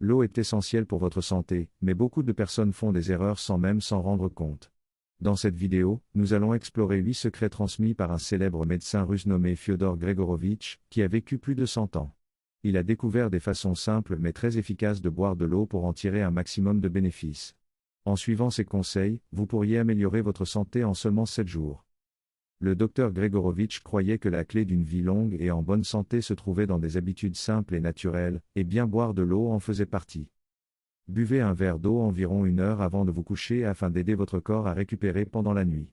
L'eau est essentielle pour votre santé, mais beaucoup de personnes font des erreurs sans même s'en rendre compte. Dans cette vidéo, nous allons explorer 8 secrets transmis par un célèbre médecin russe nommé Fyodor Gregorovitch, qui a vécu plus de 100 ans. Il a découvert des façons simples mais très efficaces de boire de l'eau pour en tirer un maximum de bénéfices. En suivant ces conseils, vous pourriez améliorer votre santé en seulement 7 jours. Le docteur Gregorovitch croyait que la clé d'une vie longue et en bonne santé se trouvait dans des habitudes simples et naturelles, et bien boire de l'eau en faisait partie. Buvez un verre d'eau environ 1 heure avant de vous coucher afin d'aider votre corps à récupérer pendant la nuit.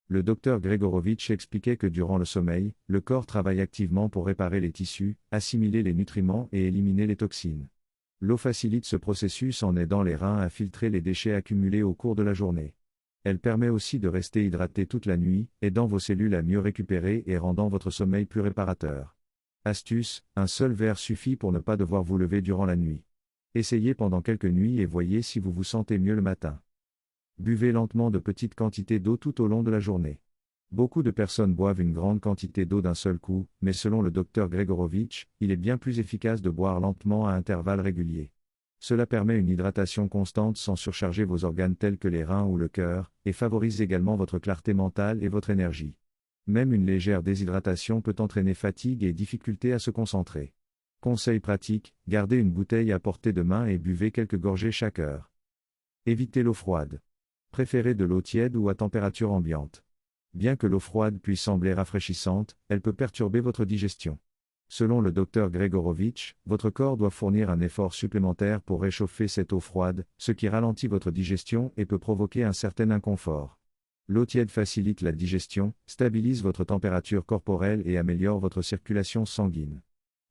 Le docteur Gregorovitch expliquait que durant le sommeil, le corps travaille activement pour réparer les tissus, assimiler les nutriments et éliminer les toxines. L'eau facilite ce processus en aidant les reins à filtrer les déchets accumulés au cours de la journée. Elle permet aussi de rester hydraté toute la nuit, aidant vos cellules à mieux récupérer et rendant votre sommeil plus réparateur. Astuce, un seul verre suffit pour ne pas devoir vous lever durant la nuit. Essayez pendant quelques nuits et voyez si vous vous sentez mieux le matin. Buvez lentement de petites quantités d'eau tout au long de la journée. Beaucoup de personnes boivent une grande quantité d'eau d'un seul coup, mais selon le docteur Gregorovitch, il est bien plus efficace de boire lentement à intervalles réguliers. Cela permet une hydratation constante sans surcharger vos organes tels que les reins ou le cœur, et favorise également votre clarté mentale et votre énergie. Même une légère déshydratation peut entraîner fatigue et difficulté à se concentrer. Conseil pratique, gardez une bouteille à portée de main et buvez quelques gorgées chaque heure. Évitez l'eau froide. Préférez de l'eau tiède ou à température ambiante. Bien que l'eau froide puisse sembler rafraîchissante, elle peut perturber votre digestion. Selon le docteur Gregorovitch, votre corps doit fournir un effort supplémentaire pour réchauffer cette eau froide, ce qui ralentit votre digestion et peut provoquer un certain inconfort. L'eau tiède facilite la digestion, stabilise votre température corporelle et améliore votre circulation sanguine.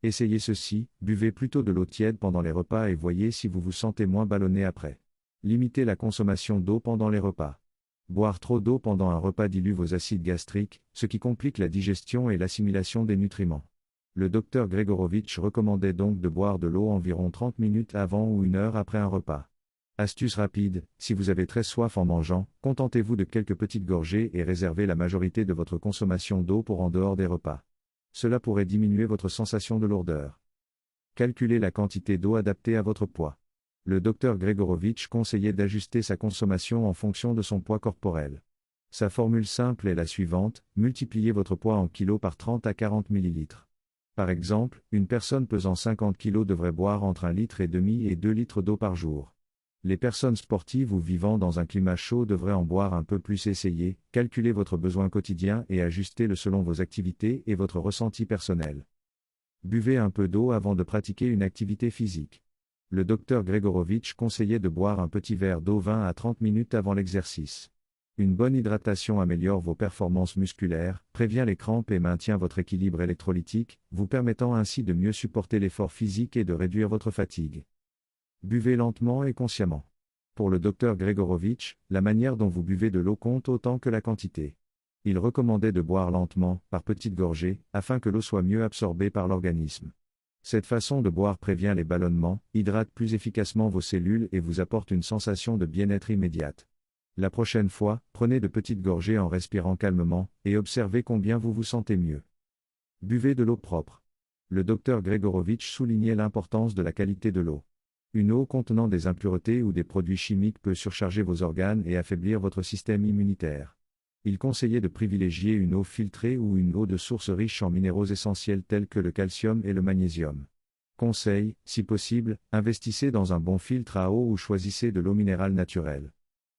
Essayez ceci, buvez plutôt de l'eau tiède pendant les repas et voyez si vous vous sentez moins ballonné après. Limitez la consommation d'eau pendant les repas. Boire trop d'eau pendant un repas dilue vos acides gastriques, ce qui complique la digestion et l'assimilation des nutriments. Le docteur Gregorovitch recommandait donc de boire de l'eau environ 30 minutes avant ou 1 heure après un repas. Astuce rapide, si vous avez très soif en mangeant, contentez-vous de quelques petites gorgées et réservez la majorité de votre consommation d'eau pour en dehors des repas. Cela pourrait diminuer votre sensation de lourdeur. Calculez la quantité d'eau adaptée à votre poids. Le docteur Gregorovitch conseillait d'ajuster sa consommation en fonction de son poids corporel. Sa formule simple est la suivante, multipliez votre poids en kilos par 30 à 40 ml. Par exemple, une personne pesant 50 kg devrait boire entre 1,5 litre et 2 litres d'eau par jour. Les personnes sportives ou vivant dans un climat chaud devraient en boire un peu plus. Essayez, calculez votre besoin quotidien et ajustez-le selon vos activités et votre ressenti personnel. Buvez un peu d'eau avant de pratiquer une activité physique. Le docteur Gregorovitch conseillait de boire un petit verre d'eau 20 à 30 minutes avant l'exercice. Une bonne hydratation améliore vos performances musculaires, prévient les crampes et maintient votre équilibre électrolytique, vous permettant ainsi de mieux supporter l'effort physique et de réduire votre fatigue. Buvez lentement et consciemment. Pour le docteur Gregorovitch, la manière dont vous buvez de l'eau compte autant que la quantité. Il recommandait de boire lentement, par petites gorgées, afin que l'eau soit mieux absorbée par l'organisme. Cette façon de boire prévient les ballonnements, hydrate plus efficacement vos cellules et vous apporte une sensation de bien-être immédiate. La prochaine fois, prenez de petites gorgées en respirant calmement, et observez combien vous vous sentez mieux. Buvez de l'eau propre. Le docteur Gregorovitch soulignait l'importance de la qualité de l'eau. Une eau contenant des impuretés ou des produits chimiques peut surcharger vos organes et affaiblir votre système immunitaire. Il conseillait de privilégier une eau filtrée ou une eau de source riche en minéraux essentiels tels que le calcium et le magnésium. Conseil, si possible, investissez dans un bon filtre à eau ou choisissez de l'eau minérale naturelle.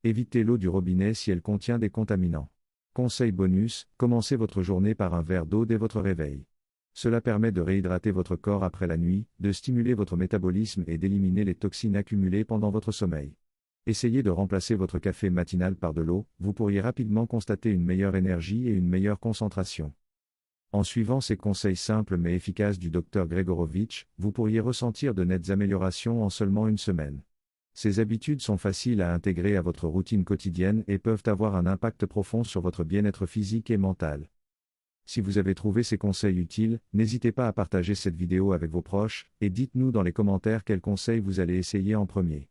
Évitez l'eau du robinet si elle contient des contaminants. Conseil bonus, commencez votre journée par un verre d'eau dès votre réveil. Cela permet de réhydrater votre corps après la nuit, de stimuler votre métabolisme et d'éliminer les toxines accumulées pendant votre sommeil. Essayez de remplacer votre café matinal par de l'eau, vous pourriez rapidement constater une meilleure énergie et une meilleure concentration. En suivant ces conseils simples mais efficaces du docteur Gregorovitch, vous pourriez ressentir de nettes améliorations en seulement 1 semaine. Ces habitudes sont faciles à intégrer à votre routine quotidienne et peuvent avoir un impact profond sur votre bien-être physique et mental. Si vous avez trouvé ces conseils utiles, n'hésitez pas à partager cette vidéo avec vos proches, et dites-nous dans les commentaires quels conseils vous allez essayer en premier.